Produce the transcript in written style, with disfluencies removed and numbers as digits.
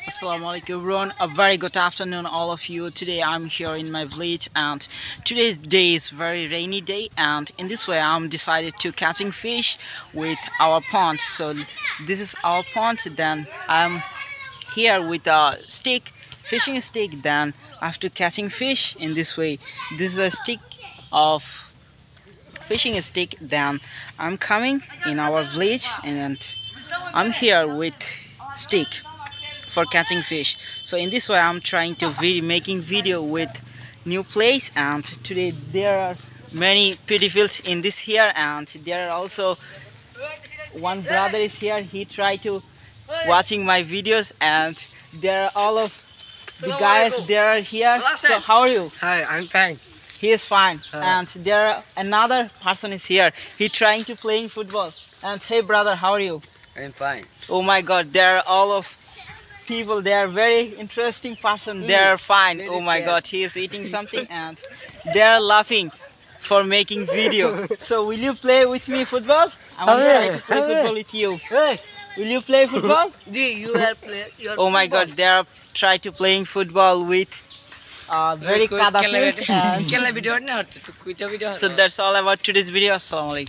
Assalamualaikum everyone, a very good afternoon all of you. Today I'm here in my village and today's day is very rainy day, and in this way I'm decided to catching fish with our pond. So this is our pond. Then I'm here with a stick, fishing stick. Then after catching fish in this way, this is a stick of fishing stick. Then I'm coming in our village and I'm here with stick for catching fish. So in this way I'm trying to making video with new place, and today there are many pretty fields in this here, and there are also one brother is here. He tried to watching my videos, and there are all of the guys there are here. So how are you? Hi, I'm fine. He is fine. And there are another person is here. He trying to playing football. And hey brother, how are you? I'm fine. Oh my god, there are all of people. They are very interesting person. They are fine. Oh my god, he is eating something and they are laughing for making video. So will you play with me football? I want to try to play football with you. Will you play football? You have played your Oh my god, they are try to playing football with very kada field. So that's all about today's video. Assalamualaikum.